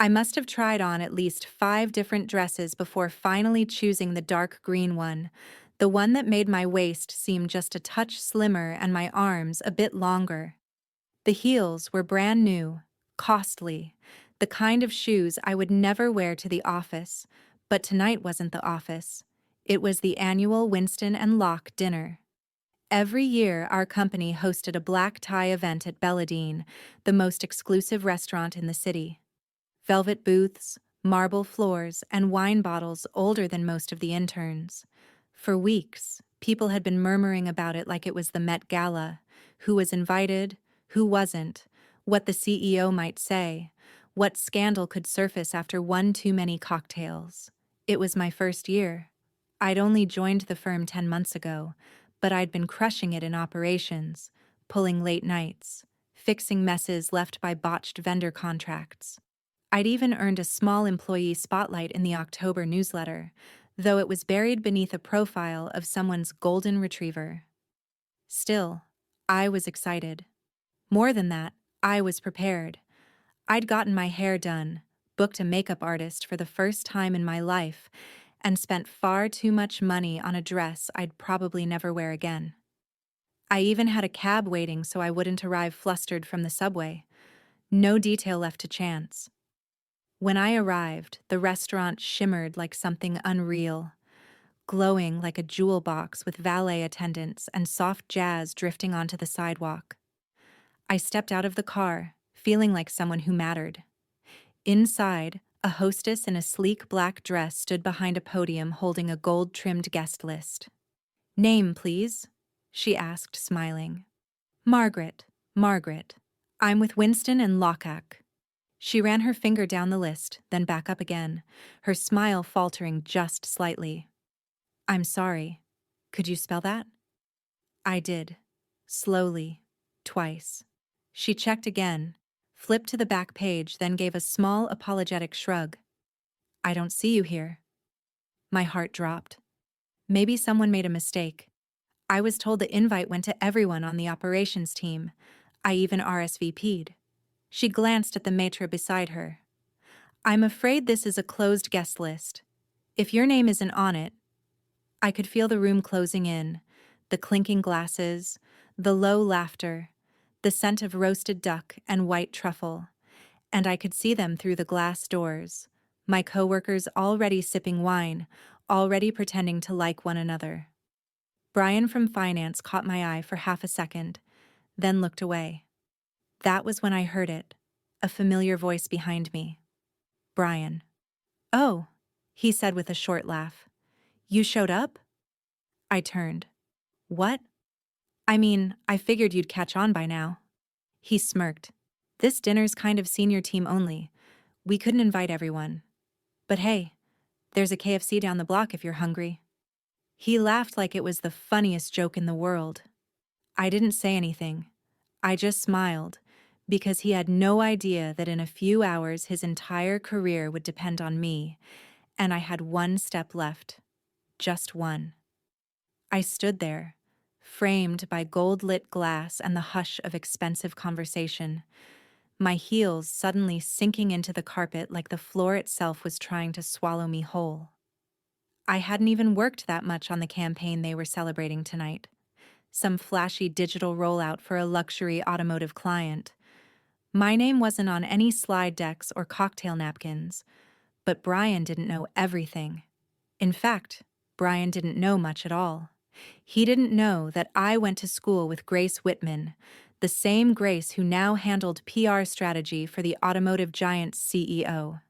I must have tried on at least 5 different dresses before finally choosing the dark green one, the one that made my waist seem just a touch slimmer and my arms a bit longer. The heels were brand new, costly, the kind of shoes I would never wear to the office, but tonight wasn't the office. It was the annual Winston and Locke dinner. Every year, our company hosted a black tie event at Belladine, the most exclusive restaurant in the city. Velvet booths, marble floors, and wine bottles older than most of the interns. For weeks, people had been murmuring about it like it was the Met Gala: who was invited, who wasn't, what the CEO might say, what scandal could surface after one too many cocktails. It was my first year. I'd only joined the firm 10 months ago, but I'd been crushing it in operations, pulling late nights, fixing messes left by botched vendor contracts. I'd even earned a small employee spotlight in the October newsletter, though it was buried beneath a profile of someone's golden retriever. Still, I was excited. More than that, I was prepared. I'd gotten my hair done, booked a makeup artist for the first time in my life, and spent far too much money on a dress I'd probably never wear again. I even had a cab waiting so I wouldn't arrive flustered from the subway. No detail left to chance. When I arrived, the restaurant shimmered like something unreal, glowing like a jewel box with valet attendants and soft jazz drifting onto the sidewalk. I stepped out of the car, feeling like someone who mattered. Inside, a hostess in a sleek black dress stood behind a podium holding a gold-trimmed guest list. "Name, please?" she asked, smiling. "Margaret, Margaret. I'm with Winston and Locke." She ran her finger down the list, then back up again, her smile faltering just slightly. "I'm sorry. Could you spell that?" I did. Slowly. Twice. She checked again, flipped to the back page, then gave a small apologetic shrug. "I don't see you here." My heart dropped. Maybe someone made a mistake. I was told the invite went to everyone on the operations team. I even RSVP'd. She glanced at the maitre beside her. "I'm afraid this is a closed guest list. If your name isn't on it." I could feel the room closing in, the clinking glasses, the low laughter, the scent of roasted duck and white truffle, and I could see them through the glass doors, my coworkers already sipping wine, already pretending to like one another. Brian from finance caught my eye for half a second, then looked away. That was when I heard it, a familiar voice behind me. "Brian." "Oh," he said with a short laugh. "You showed up?" I turned. "What?" "I mean, I figured you'd catch on by now." He smirked. "This dinner's kind of senior team only. We couldn't invite everyone. But hey, there's a KFC down the block if you're hungry." He laughed like it was the funniest joke in the world. I didn't say anything. I just smiled, because he had no idea that in a few hours his entire career would depend on me, and I had one step left. Just one. I stood there, framed by gold-lit glass and the hush of expensive conversation, my heels suddenly sinking into the carpet like the floor itself was trying to swallow me whole. I hadn't even worked that much on the campaign they were celebrating tonight. Some flashy digital rollout for a luxury automotive client. My name wasn't on any slide decks or cocktail napkins, but Brian didn't know everything. In fact, Brian didn't know much at all. He didn't know that I went to school with Grace Whitman, the same Grace who now handled PR strategy for the automotive giant's CEO.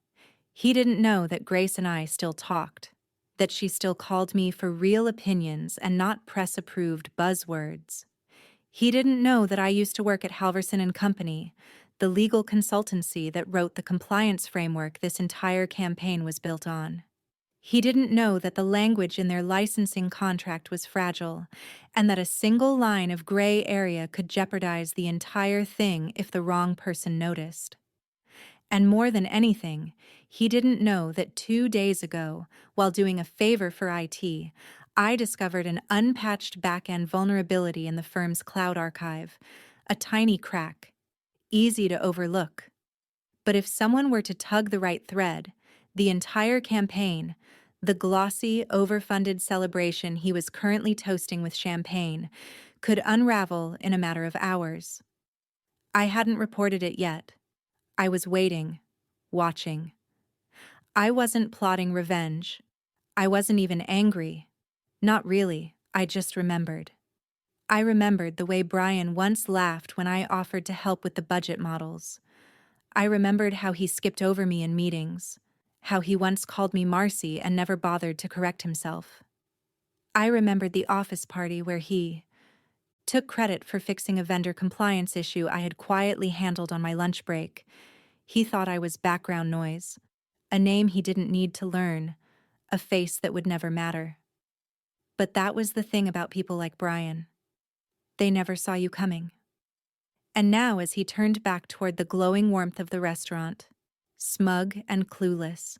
He didn't know that Grace and I still talked, that she still called me for real opinions and not press-approved buzzwords. He didn't know that I used to work at Halverson and Company, the legal consultancy that wrote the compliance framework this entire campaign was built on. He didn't know that the language in their licensing contract was fragile, and that a single line of gray area could jeopardize the entire thing if the wrong person noticed. And more than anything, he didn't know that 2 days ago, while doing a favor for IT, I discovered an unpatched back-end vulnerability in the firm's cloud archive, a tiny crack, easy to overlook. But if someone were to tug the right thread, the entire campaign, the glossy, overfunded celebration he was currently toasting with champagne, could unravel in a matter of hours. I hadn't reported it yet. I was waiting, watching. I wasn't plotting revenge. I wasn't even angry. Not really, I just remembered. I remembered the way Brian once laughed when I offered to help with the budget models. I remembered how he skipped over me in meetings, how he once called me Marcy and never bothered to correct himself. I remembered the office party where he took credit for fixing a vendor compliance issue I had quietly handled on my lunch break. He thought I was background noise, a name he didn't need to learn, a face that would never matter. But that was the thing about people like Brian. They never saw you coming. And now, as he turned back toward the glowing warmth of the restaurant, smug and clueless,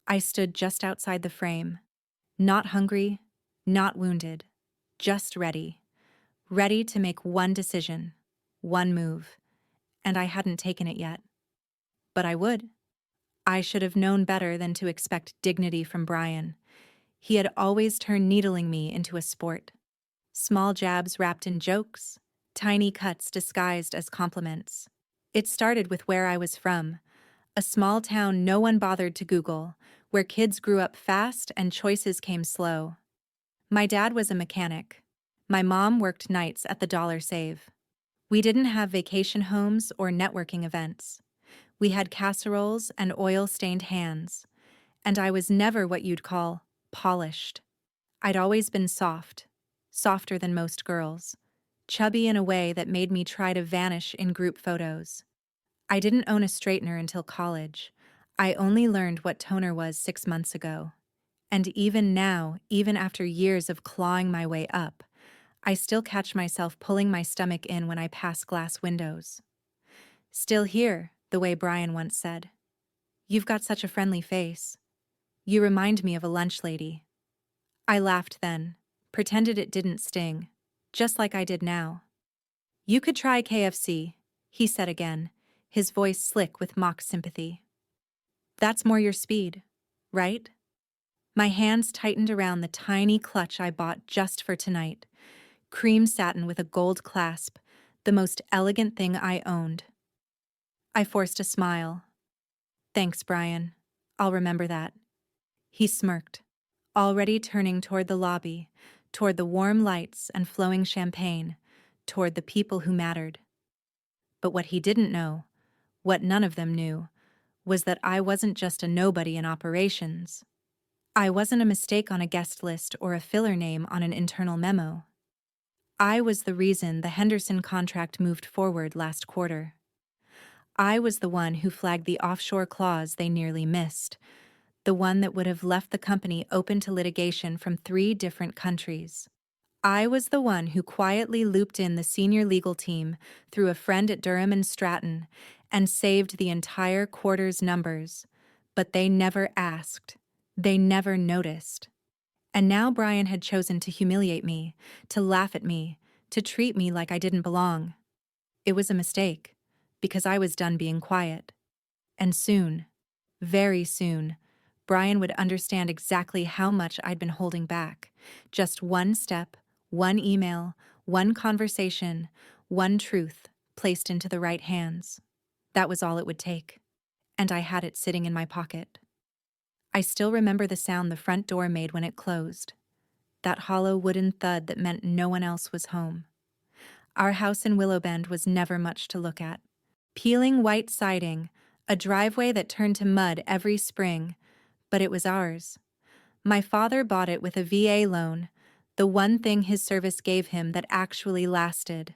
I stood just outside the frame, not hungry, not wounded, just ready. Ready to make one decision, one move, and I hadn't taken it yet. But I would. I should have known better than to expect dignity from Brian. He had always turned needling me into a sport. Small jabs wrapped in jokes, tiny cuts disguised as compliments. It started with where I was from, a small town no one bothered to Google, where kids grew up fast and choices came slow. My dad was a mechanic. My mom worked nights at the Dollar Save. We didn't have vacation homes or networking events. We had casseroles and oil-stained hands, and I was never what you'd call polished. I'd always been soft, softer than most girls, chubby in a way that made me try to vanish in group photos. I didn't own a straightener until college. I only learned what toner was 6 months ago. And even now, even after years of clawing my way up, I still catch myself pulling my stomach in when I pass glass windows. Still here, the way Brian once said. You've got such a friendly face. You remind me of a lunch lady. I laughed then, pretended it didn't sting, just like I did now. You could try KFC, he said again, his voice slick with mock sympathy. That's more your speed, right? My hands tightened around the tiny clutch I bought just for tonight. Cream satin with a gold clasp, the most elegant thing I owned. I forced a smile. Thanks, Brian. I'll remember that. He smirked, already turning toward the lobby, toward the warm lights and flowing champagne, toward the people who mattered. But what he didn't know, what none of them knew, was that I wasn't just a nobody in operations. I wasn't a mistake on a guest list or a filler name on an internal memo. I was the reason the Henderson contract moved forward last quarter. I was the one who flagged the offshore clause they nearly missed, the one that would have left the company open to litigation from 3 different countries. I was the one who quietly looped in the senior legal team through a friend at Durham and Stratton and saved the entire quarter's numbers. But they never asked. They never noticed. And now Brian had chosen to humiliate me, to laugh at me, to treat me like I didn't belong. It was a mistake, because I was done being quiet. And soon, very soon, Brian would understand exactly how much I'd been holding back. Just one step, one email, one conversation, one truth placed into the right hands. That was all it would take. And I had it sitting in my pocket. I still remember the sound the front door made when it closed. That hollow wooden thud that meant no one else was home. Our house in Willowbend was never much to look at. Peeling white siding, a driveway that turned to mud every spring, but it was ours. My father bought it with a VA loan, the one thing his service gave him that actually lasted.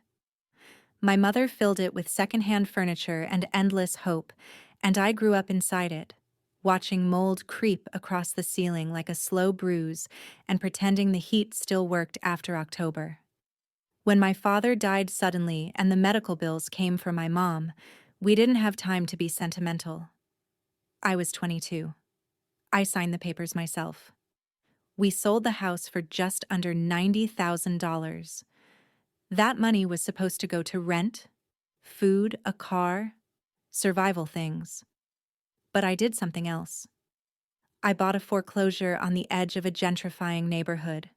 My mother filled it with secondhand furniture and endless hope, and I grew up inside it, watching mold creep across the ceiling like a slow bruise and pretending the heat still worked after October. When my father died suddenly and the medical bills came for my mom, we didn't have time to be sentimental. I was 22. I signed the papers myself. We sold the house for just under $90,000. That money was supposed to go to rent, food, a car, survival things. But I did something else. I bought a foreclosure on the edge of a gentrifying neighborhood.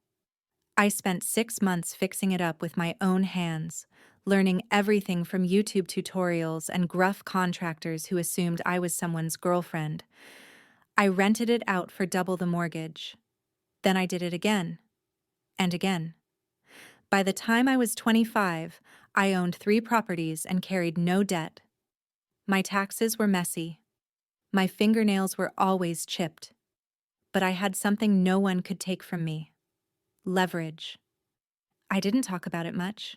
I spent 6 months fixing it up with my own hands, learning everything from YouTube tutorials and gruff contractors who assumed I was someone's girlfriend. I rented it out for double the mortgage. Then I did it again and again. By the time I was 25, I owned 3 properties and carried no debt. My taxes were messy. My fingernails were always chipped. But I had something no one could take from me: leverage. I didn't talk about it much.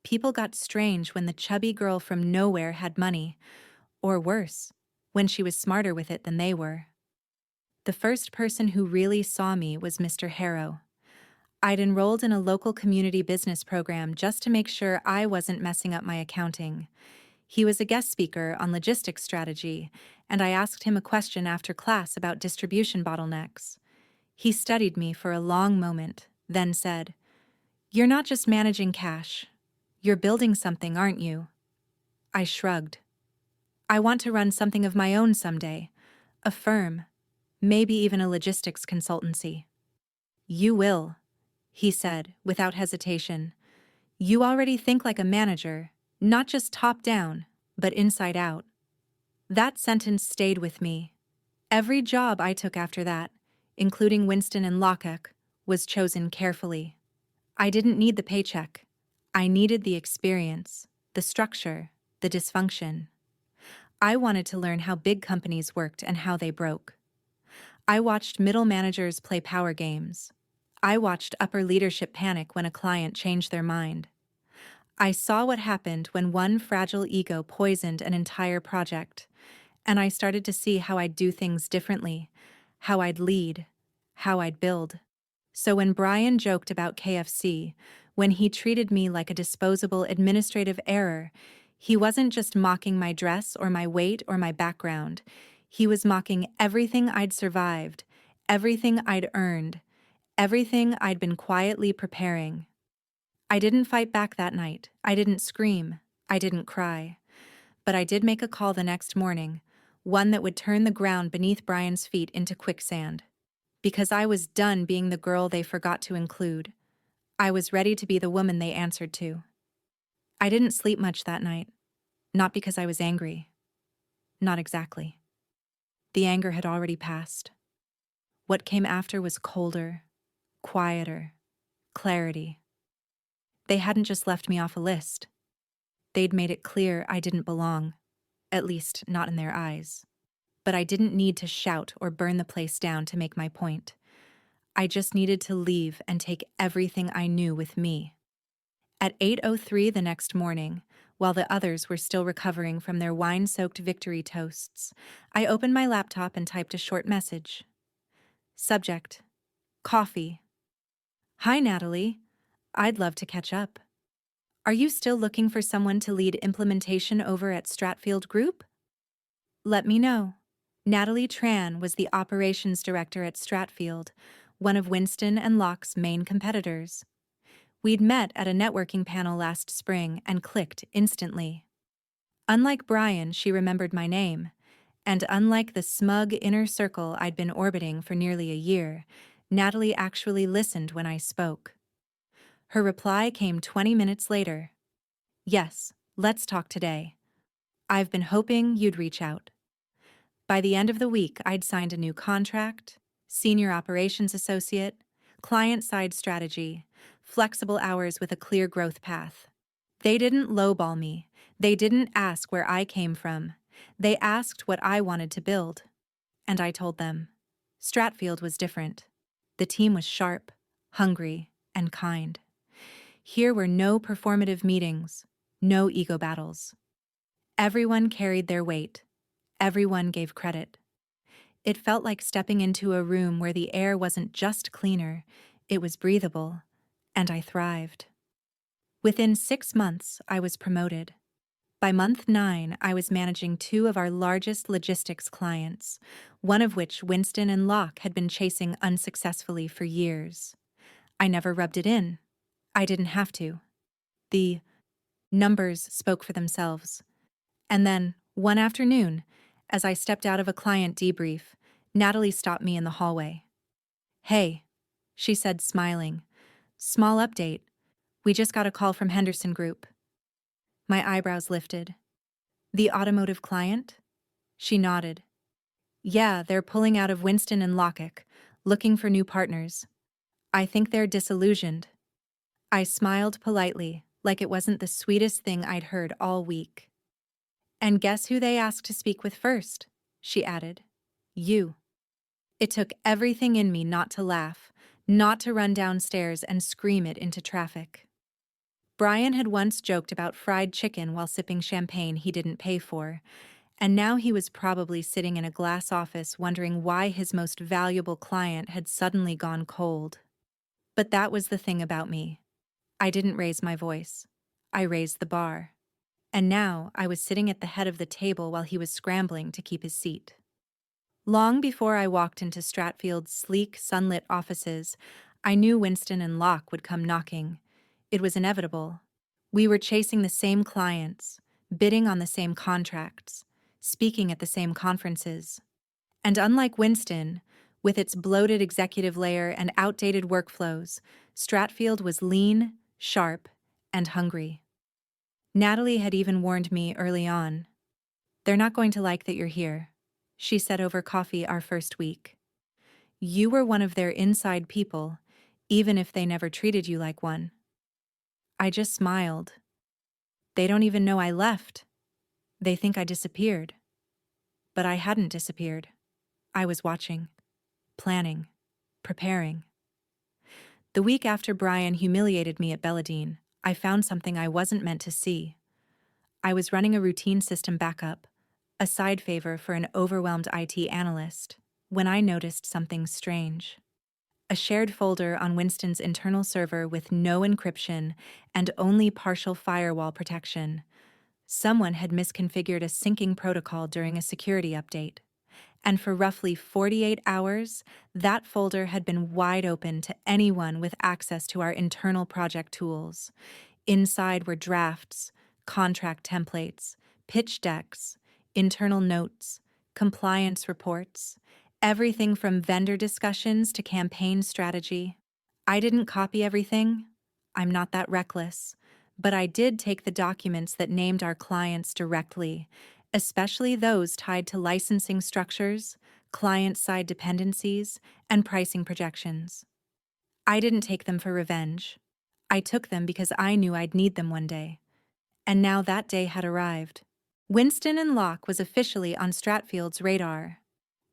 People got strange when the chubby girl from nowhere had money, or worse, when she was smarter with it than they were. The first person who really saw me was Mr. Harrow. I'd enrolled in a local community business program just to make sure I wasn't messing up my accounting. He was a guest speaker on logistics strategy, and I asked him a question after class about distribution bottlenecks. He studied me for a long moment, then said, "You're not just managing cash. You're building something, aren't you?" I shrugged. "I want to run something of my own someday. A firm. Maybe even a logistics consultancy." "You will," he said, without hesitation. "You already think like a manager, not just top down, but inside out." That sentence stayed with me. Every job I took after that, including Winston and Locke, was chosen carefully. I didn't need the paycheck. I needed the experience, the structure, the dysfunction. I wanted to learn how big companies worked and how they broke. I watched middle managers play power games. I watched upper leadership panic when a client changed their mind. I saw what happened when one fragile ego poisoned an entire project, and I started to see how I'd do things differently, how I'd lead, how I'd build. So when Brian joked about KFC, when he treated me like a disposable administrative error, he wasn't just mocking my dress or my weight or my background. He was mocking everything I'd survived, everything I'd earned, everything I'd been quietly preparing. I didn't fight back that night. I didn't scream. I didn't cry. But I did make a call the next morning, one that would turn the ground beneath Brian's feet into quicksand. Because I was done being the girl they forgot to include. I was ready to be the woman they answered to. I didn't sleep much that night. Not because I was angry. Not exactly. The anger had already passed. What came after was colder, quieter, clarity. They hadn't just left me off a list. They'd made it clear I didn't belong, at least not in their eyes. But I didn't need to shout or burn the place down to make my point. I just needed to leave and take everything I knew with me. At 8:03 the next morning, while the others were still recovering from their wine-soaked victory toasts, I opened my laptop and typed a short message. Subject: coffee. "Hi, Natalie. I'd love to catch up. Are you still looking for someone to lead implementation over at Stratfield Group? Let me know." Natalie Tran was the operations director at Stratfield, one of Winston and Locke's main competitors. We'd met at a networking panel last spring and clicked instantly. Unlike Brian, she remembered my name, and unlike the smug inner circle I'd been orbiting for nearly a year, Natalie actually listened when I spoke. Her reply came 20 minutes later. "Yes, let's talk today. I've been hoping you'd reach out." By the end of the week, I'd signed a new contract, senior operations associate, client-side strategy, flexible hours with a clear growth path. They didn't lowball me. They didn't ask where I came from. They asked what I wanted to build. And I told them. Stratfield was different. The team was sharp, hungry, and kind. Here were no performative meetings, no ego battles. Everyone carried their weight. Everyone gave credit. It felt like stepping into a room where the air wasn't just cleaner, it was breathable, and I thrived. Within 6 months, I was promoted. By month 9, I was managing 2 of our largest logistics clients, one of which Winston and Locke had been chasing unsuccessfully for years. I never rubbed it in. I didn't have to. The numbers spoke for themselves. And then, One afternoon, as I stepped out of a client debrief, Natalie stopped me in the hallway. "Hey," she said, smiling. "Small update. We just got a call from Henderson Group." My eyebrows lifted. "The automotive client?" She nodded. "Yeah, they're pulling out of Winston and Lockett, looking for new partners. I think they're disillusioned." I smiled politely, like it wasn't the sweetest thing I'd heard all week. "And guess who they asked to speak with first?" she added. "You." It took everything in me not to laugh, not to run downstairs and scream it into traffic. Brian had once joked about fried chicken while sipping champagne he didn't pay for, and now he was probably sitting in a glass office wondering why his most valuable client had suddenly gone cold. But that was the thing about me. I didn't raise my voice. I raised the bar. And now I was sitting at the head of the table while he was scrambling to keep his seat. Long before I walked into Stratfield's sleek, sunlit offices, I knew Winston and Locke would come knocking. It was inevitable. We were chasing the same clients, bidding on the same contracts, speaking at the same conferences. And unlike Winston, with its bloated executive layer and outdated workflows, Stratfield was lean, sharp, and hungry. Natalie had even warned me early on. "They're not going to like that you're here," she said over coffee our first week. "You were one of their inside people, even if they never treated you like one." I just smiled. "They don't even know I left. They think I disappeared." But I hadn't disappeared. I was watching, planning, preparing. The week after Brian humiliated me at Belladine, I found something I wasn't meant to see. I was running a routine system backup, a side favor for an overwhelmed IT analyst, when I noticed something strange. A shared folder on Winston's internal server with no encryption and only partial firewall protection. Someone had misconfigured a syncing protocol during a security update. And for roughly 48 hours, that folder had been wide open to anyone with access to our internal project tools. Inside were drafts, contract templates, pitch decks, internal notes, compliance reports, everything from vendor discussions to campaign strategy. I didn't copy everything. I'm not that reckless. But I did take the documents that named our clients directly, especially those tied to licensing structures, client-side dependencies, and pricing projections. I didn't take them for revenge. I took them because I knew I'd need them one day. And now that day had arrived. Winston and Locke was officially on Stratfield's radar.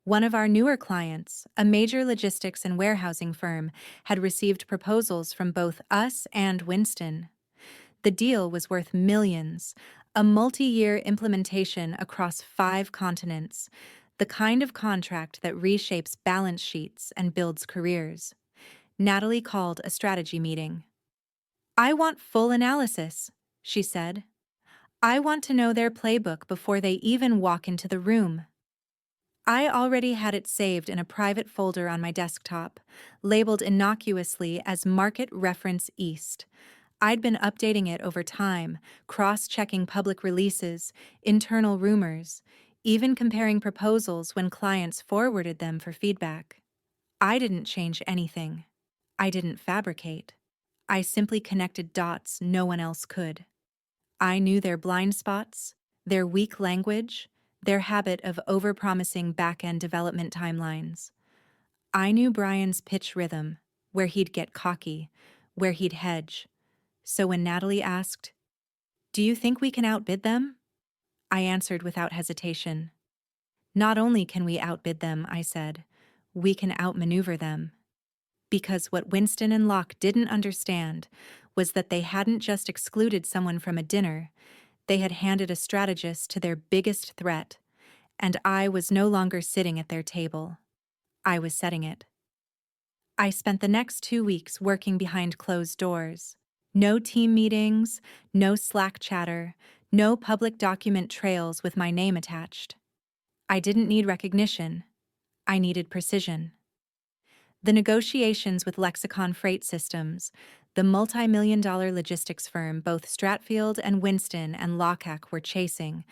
One of our newer clients, a major logistics and warehousing firm, had received proposals from both us and Winston. The deal was worth millions, a multi-year implementation across 5 continents, the kind of contract that reshapes balance sheets and builds careers. Natalie called a strategy meeting. "I want full analysis," she said. "I want to know their playbook before they even walk into the room." I already had it saved in a private folder on my desktop, labeled innocuously as Market Reference East. I'd been updating it over time, cross-checking public releases, internal rumors, even comparing proposals when clients forwarded them for feedback. I didn't change anything. I didn't fabricate. I simply connected dots no one else could. I knew their blind spots, their weak language, their habit of overpromising back-end development timelines. I knew Brian's pitch rhythm, where he'd get cocky, where he'd hedge. So when Natalie asked, "Do you think we can outbid them?" I answered without hesitation. "Not only can we outbid them," I said, "we can outmaneuver them." Because what Winston and Locke didn't understand was that they hadn't just excluded someone from a dinner, they had handed a strategist to their biggest threat, and I was no longer sitting at their table. I was setting it. I spent the next 2 weeks working behind closed doors. No team meetings, no Slack chatter, no public document trails with my name attached. I didn't need recognition. I needed precision. The negotiations with Lexicon Freight Systems, the multi-million-dollar logistics firm both Stratfield and Winston and Lockhack were chasing,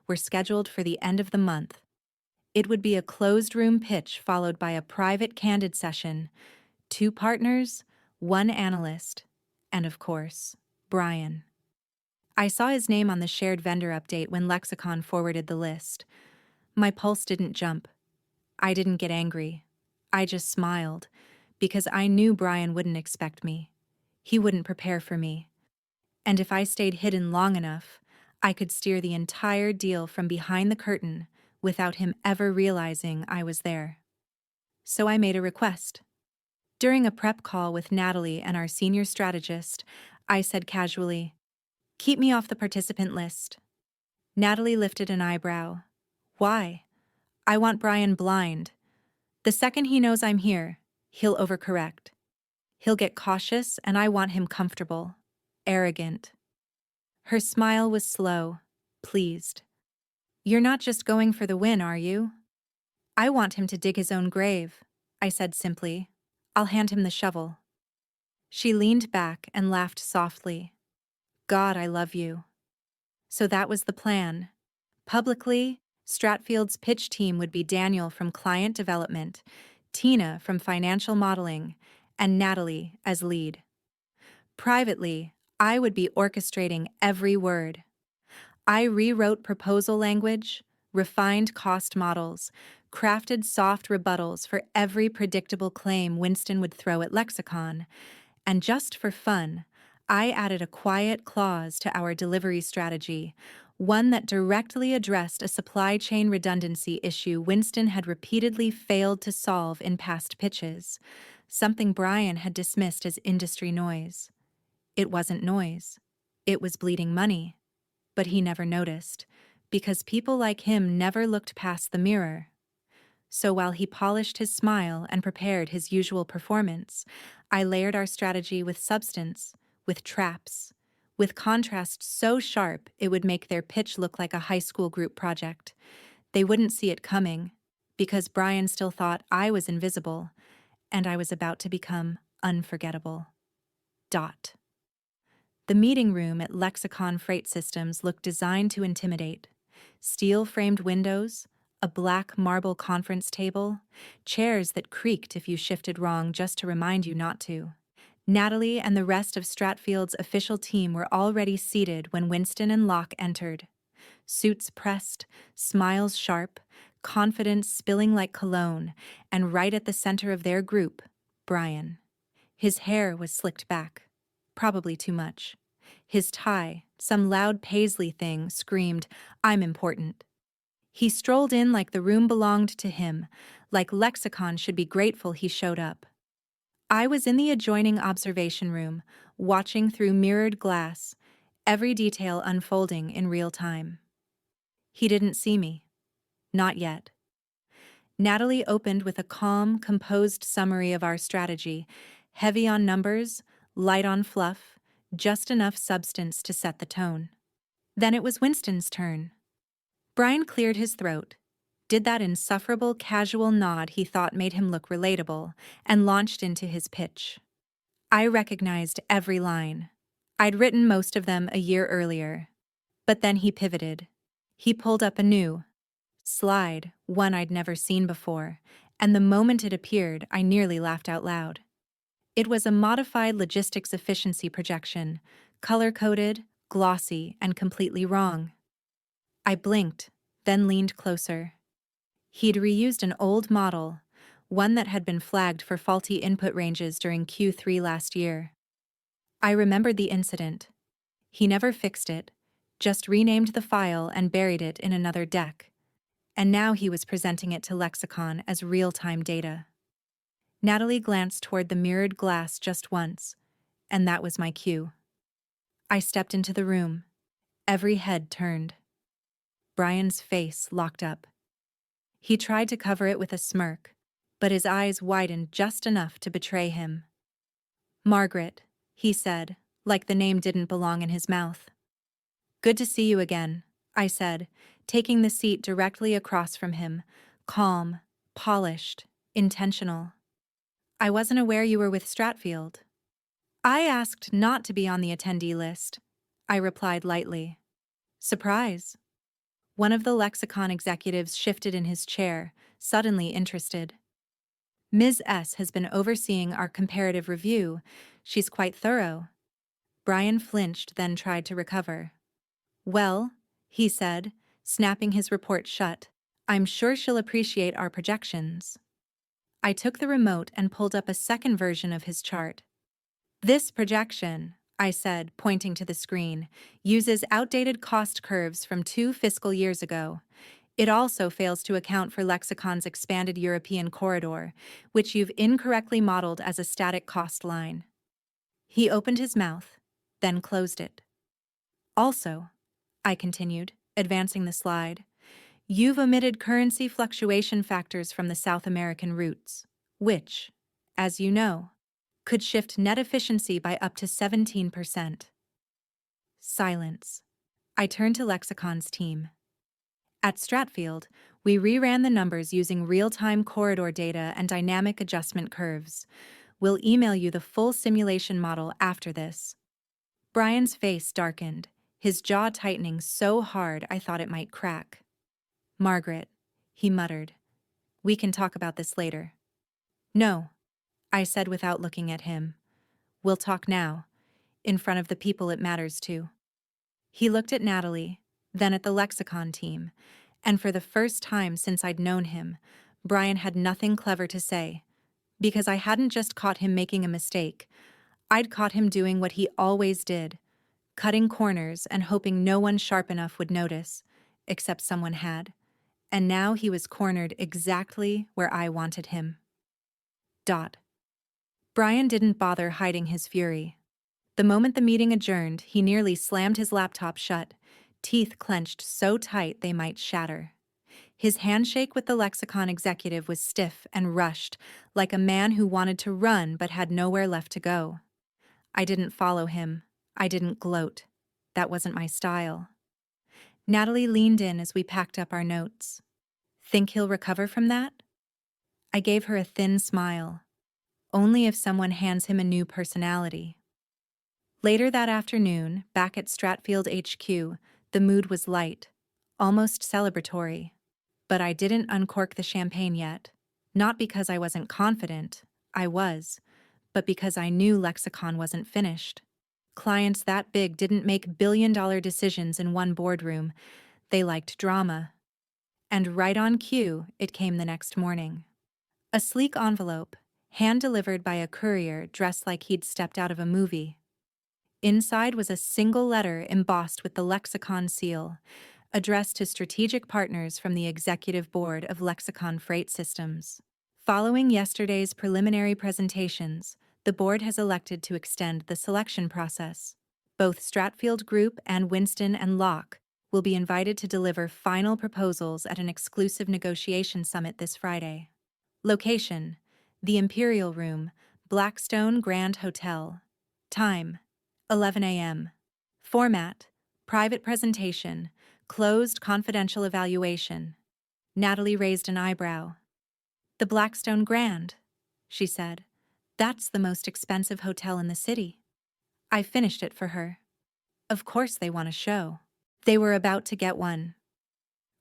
were scheduled for the end of the month. It would be a closed-room pitch followed by a private candid session, 2 partners, 1 analyst, and of course, Brian. I saw his name on the shared vendor update when Lexicon forwarded the list. My pulse didn't jump. I didn't get angry. I just smiled, because I knew Brian wouldn't expect me. He wouldn't prepare for me. And if I stayed hidden long enough, I could steer the entire deal from behind the curtain without him ever realizing I was there. So I made a request. During a prep call with Natalie and our senior strategist, I said casually, "Keep me off the participant list." Natalie lifted an eyebrow. "Why?" "I want Brian blind. The second he knows I'm here, he'll overcorrect. He'll get cautious, and I want him comfortable, arrogant." Her smile was slow, pleased. "You're not just going for the win, are you?" "I want him to dig his own grave," I said simply. "I'll hand him the shovel." She leaned back and laughed softly. "God, I love you." So that was the plan. Publicly, Stratfield's pitch team would be Daniel from client development, Tina from financial modeling, and Natalie as lead. Privately, I would be orchestrating every word. I rewrote proposal language, refined cost models, crafted soft rebuttals for every predictable claim Winston would throw at Lexicon, and just for fun, I added a quiet clause to our delivery strategy, one that directly addressed a supply chain redundancy issue Winston had repeatedly failed to solve in past pitches, something Brian had dismissed as industry noise. It wasn't noise. It was bleeding money. But he never noticed, because people like him never looked past the mirror. So while he polished his smile and prepared his usual performance, I layered our strategy with substance, with traps, with contrast so sharp it would make their pitch look like a high school group project. They wouldn't see it coming, because Brian still thought I was invisible, and I was about to become unforgettable. Dot. The meeting room at Lexicon Freight Systems looked designed to intimidate. Steel-framed windows, a black marble conference table, chairs that creaked if you shifted wrong just to remind you not to. Natalie and the rest of Stratfield's official team were already seated when Winston and Locke entered. Suits pressed, smiles sharp, confidence spilling like cologne, and right at the center of their group, Brian. His hair was slicked back. Probably too much. His tie, some loud paisley thing, screamed, "I'm important." He strolled in like the room belonged to him, like Lexicon should be grateful he showed up. I was in the adjoining observation room, watching through mirrored glass, every detail unfolding in real time. He didn't see me. Not yet. Natalie opened with a calm, composed summary of our strategy, heavy on numbers, light on fluff, just enough substance to set the tone. Then it was Winston's turn. Brian cleared his throat, did that insufferable casual nod he thought made him look relatable, and launched into his pitch. I recognized every line. I'd written most of them a year earlier. But then he pivoted. He pulled up a new slide, one I'd never seen before, and the moment it appeared, I nearly laughed out loud. It was a modified logistics efficiency projection, color-coded, glossy, and completely wrong. I blinked, then leaned closer. He'd reused an old model, one that had been flagged for faulty input ranges during Q3 last year. I remembered the incident. He never fixed it, just renamed the file and buried it in another deck. And now he was presenting it to Lexicon as real-time data. Natalie glanced toward the mirrored glass just once, and that was my cue. I stepped into the room. Every head turned. Brian's face locked up. He tried to cover it with a smirk, but his eyes widened just enough to betray him. "Margaret," he said, like the name didn't belong in his mouth. "Good to see you again," I said, taking the seat directly across from him, calm, polished, intentional. I wasn't aware you were with Stratfield. I asked not to be on the attendee list. I replied lightly. Surprise. One of the lexicon executives shifted in his chair, suddenly interested. Ms. S. has been overseeing our comparative review. She's quite thorough. Brian flinched, then tried to recover. Well, he said, snapping his report shut, I'm sure she'll appreciate our projections. I took the remote and pulled up a second version of his chart. This projection, I said, pointing to the screen, uses outdated cost curves from 2 fiscal years ago. It also fails to account for Lexicon's expanded European corridor, which you've incorrectly modeled as a static cost line. He opened his mouth, then closed it. Also, I continued, advancing the slide, you've omitted currency fluctuation factors from the South American routes, which, as you know, could shift net efficiency by up to 17%. Silence. I turned to Lexicon's team. At Stratfield, we reran the numbers using real-time corridor data and dynamic adjustment curves. We'll email you the full simulation model after this. Brian's face darkened, his jaw tightening so hard I thought it might crack. Margaret, he muttered, we can talk about this later. No, I said without looking at him. We'll talk now, in front of the people it matters to. He looked at Natalie, then at the lexicon team, and for the first time since I'd known him, Brian had nothing clever to say, because I hadn't just caught him making a mistake, I'd caught him doing what he always did, cutting corners and hoping no one sharp enough would notice, except someone had, and now he was cornered exactly where I wanted him. Brian didn't bother hiding his fury. The moment the meeting adjourned, he nearly slammed his laptop shut, teeth clenched so tight they might shatter. His handshake with the lexicon executive was stiff and rushed, like a man who wanted to run but had nowhere left to go. I didn't follow him. I didn't gloat. That wasn't my style. Natalie leaned in as we packed up our notes. Think he'll recover from that? I gave her a thin smile. Only if someone hands him a new personality. Later that afternoon, back at Stratfield HQ, the mood was light, almost celebratory. But I didn't uncork the champagne yet. Not because I wasn't confident, I was, but because I knew Lexicon wasn't finished. Clients that big didn't make billion-dollar decisions in one boardroom. They liked drama. And right on cue, it came the next morning. A sleek envelope, hand-delivered by a courier dressed like he'd stepped out of a movie. Inside was a single letter embossed with the Lexicon seal, addressed to strategic partners from the Executive Board of Lexicon Freight Systems. Following yesterday's preliminary presentations, the board has elected to extend the selection process. Both Stratfield Group and Winston & Locke will be invited to deliver final proposals at an exclusive negotiation summit this Friday. Location: the Imperial Room, Blackstone Grand Hotel. Time: 11 a.m. Format: private presentation, closed confidential evaluation. Natalie raised an eyebrow. The Blackstone Grand, she said. That's the most expensive hotel in the city. I finished it for her. Of course they want a show. They were about to get one.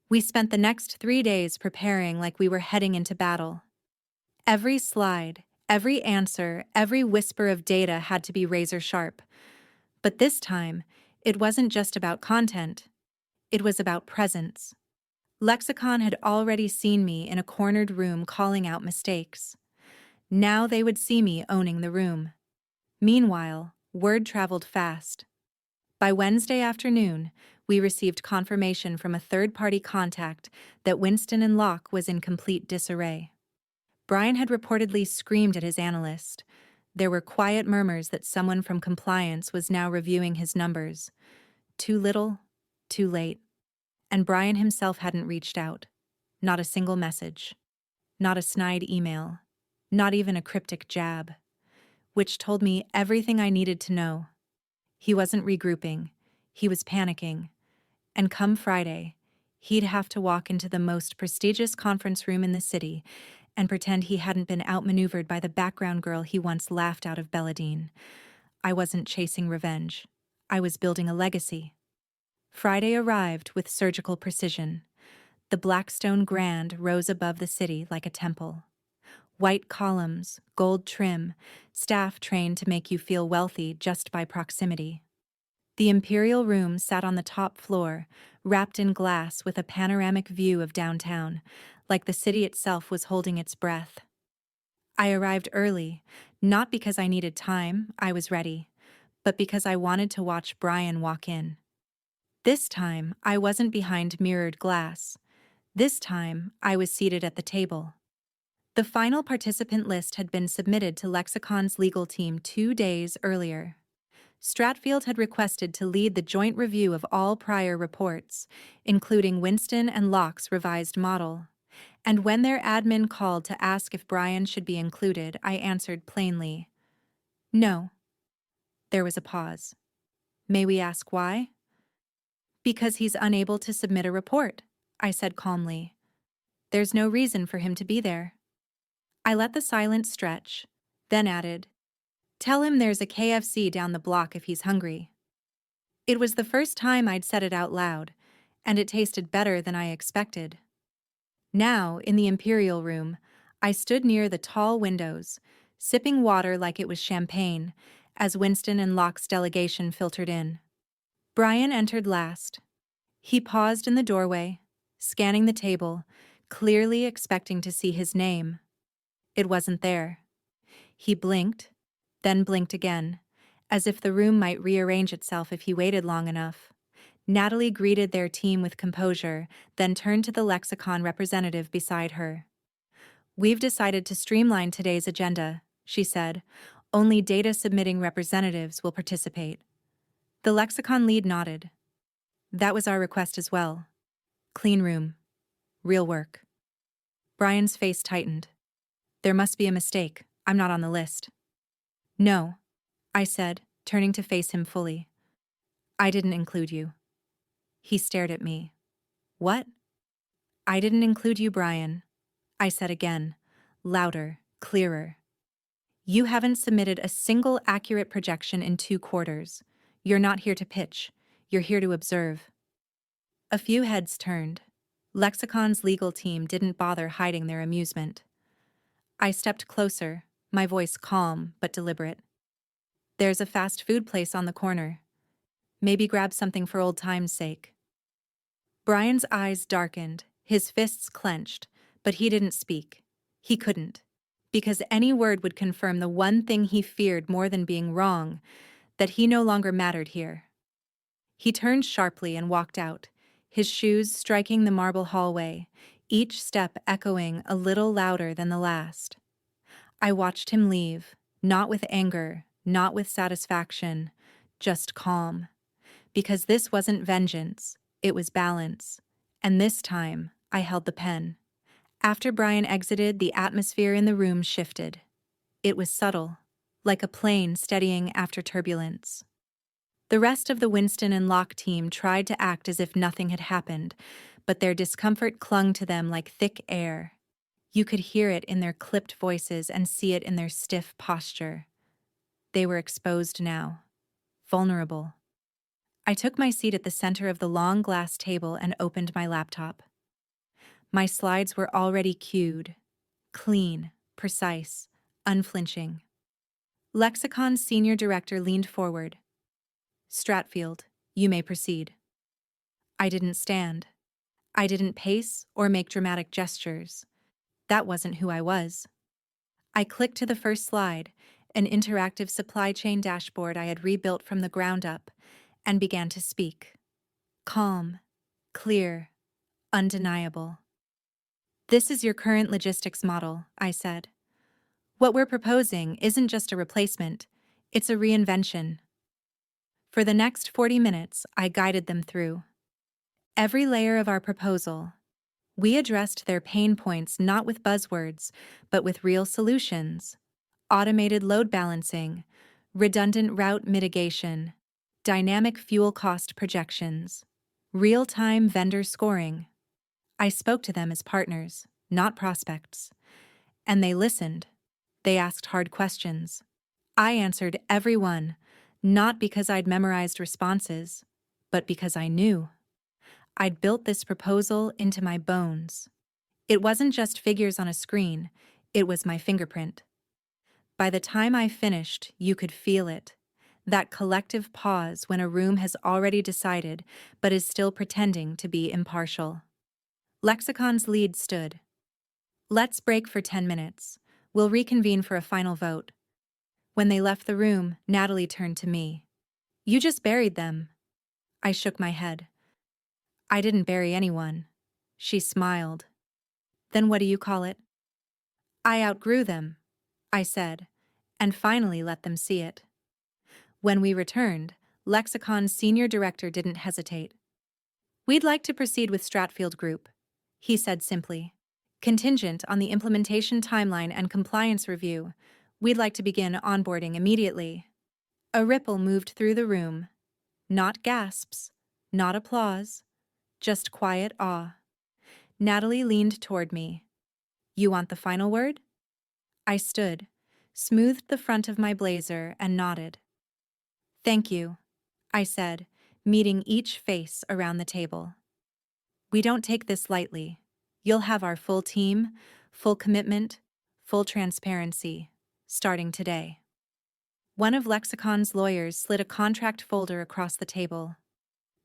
We spent the next 3 days preparing like we were heading into battle. Every slide, every answer, every whisper of data had to be razor sharp. But this time, it wasn't just about content. It was about presence. Lexicon had already seen me in a cornered room calling out mistakes. Now they would see me owning the room. Meanwhile, word traveled fast. By Wednesday afternoon, we received confirmation from a third-party contact that Winston & Locke was in complete disarray. Brian had reportedly screamed at his analyst. There were quiet murmurs that someone from compliance was now reviewing his numbers. Too little, too late. And Brian himself hadn't reached out. Not a single message. Not a snide email. Not even a cryptic jab. Which told me everything I needed to know. He wasn't regrouping. He was panicking. And come Friday, he'd have to walk into the most prestigious conference room in the city and pretend he hadn't been outmaneuvered by the background girl he once laughed out of Belladine. I wasn't chasing revenge. I was building a legacy. Friday arrived with surgical precision. The Blackstone Grand rose above the city like a temple. White columns, gold trim, staff trained to make you feel wealthy just by proximity. The Imperial Room sat on the top floor, wrapped in glass with a panoramic view of downtown, like the city itself was holding its breath. I arrived early, not because I needed time, I was ready, but because I wanted to watch Brian walk in. This time, I wasn't behind mirrored glass. This time, I was seated at the table. The final participant list had been submitted to Lexicon's legal team 2 days earlier. Stratfield had requested to lead the joint review of all prior reports, including Winston and Locke's revised model. And when their admin called to ask if Brian should be included, I answered plainly, "No." There was a pause. "May we ask why?" "Because he's unable to submit a report," I said calmly. "There's no reason for him to be there." I let the silence stretch, then added, "Tell him there's a KFC down the block if he's hungry." It was the first time I'd said it out loud, and it tasted better than I expected. Now, in the Imperial Room, I stood near the tall windows, sipping water like it was champagne, as Winston and Locke's delegation filtered in. Brian entered last. He paused in the doorway, scanning the table, clearly expecting to see his name. It wasn't there. He blinked, then blinked again, as if the room might rearrange itself if he waited long enough. Natalie greeted their team with composure, then turned to the Lexicon representative beside her. "We've decided to streamline today's agenda," she said. "Only data-submitting representatives will participate." The Lexicon lead nodded. "That was our request as well. Clean room. Real work." Brian's face tightened. "There must be a mistake. I'm not on the list." "No," I said, turning to face him fully. "I didn't include you." He stared at me. "What?" "I didn't include you, Brian," I said again, louder, clearer. "You haven't submitted a single accurate projection in 2 quarters. You're not here to pitch. You're here to observe." A few heads turned. Lexicon's legal team didn't bother hiding their amusement. I stepped closer, my voice calm but deliberate. "There's a fast food place on the corner. Maybe grab something for old time's sake." Brian's eyes darkened, his fists clenched, but he didn't speak. He couldn't, because any word would confirm the one thing he feared more than being wrong, that he no longer mattered here. He turned sharply and walked out, his shoes striking the marble hallway, each step echoing a little louder than the last. I watched him leave, not with anger, not with satisfaction, just calm. Because this wasn't vengeance, it was balance. And this time, I held the pen. After Brian exited, the atmosphere in the room shifted. It was subtle, like a plane steadying after turbulence. The rest of the Winston and Locke team tried to act as if nothing had happened, but their discomfort clung to them like thick air. You could hear it in their clipped voices and see it in their stiff posture. They were exposed now, vulnerable. I took my seat at the center of the long glass table and opened my laptop. My slides were already cued, clean, precise, unflinching. Lexicon's senior director leaned forward. "Stratfield, you may proceed." I didn't stand. I didn't pace or make dramatic gestures. That wasn't who I was. I clicked to the first slide, an interactive supply chain dashboard I had rebuilt from the ground up, and began to speak. Calm, clear, undeniable. "This is your current logistics model," I said. "What we're proposing isn't just a replacement, it's a reinvention." For the next 40 minutes, I guided them through every layer of our proposal. We addressed their pain points not with buzzwords, but with real solutions: automated load balancing, redundant route mitigation, dynamic fuel cost projections, real-time vendor scoring. I spoke to them as partners, not prospects. And they listened. They asked hard questions. I answered every one, not because I'd memorized responses, but because I knew. I'd built this proposal into my bones. It wasn't just figures on a screen, it was my fingerprint. By the time I finished, you could feel it. That collective pause when a room has already decided but is still pretending to be impartial. Lexicon's lead stood. Let's break for 10 minutes. We'll reconvene for a final vote. When they left the room, Natalie turned to me. You just buried them. I shook my head. I didn't bury anyone. She smiled. Then what do you call it? I outgrew them, I said, and finally let them see it. When we returned, Lexicon's senior director didn't hesitate. We'd like to proceed with Stratfield Group, he said simply. Contingent on the implementation timeline and compliance review, we'd like to begin onboarding immediately. A ripple moved through the room. Not gasps, not applause, just quiet awe. Natalie leaned toward me. You want the final word? I stood, smoothed the front of my blazer, and nodded. Thank you, I said, meeting each face around the table. We don't take this lightly. You'll have our full team, full commitment, full transparency, starting today. One of Lexicon's lawyers slid a contract folder across the table.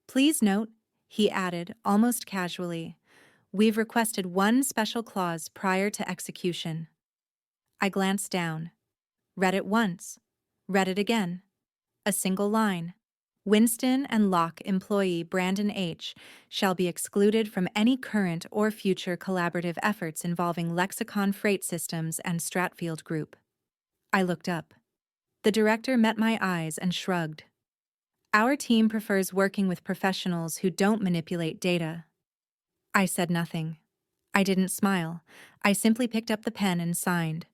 Please note, he added, almost casually, we've requested one special clause prior to execution. I glanced down, read it once, read it again. A single line. Winston and Locke employee Brandon H. shall be excluded from any current or future collaborative efforts involving Lexicon Freight Systems and Stratfield Group. I looked up. The director met my eyes and shrugged. Our team prefers working with professionals who don't manipulate data. I said nothing. I didn't smile. I simply picked up the pen and signed.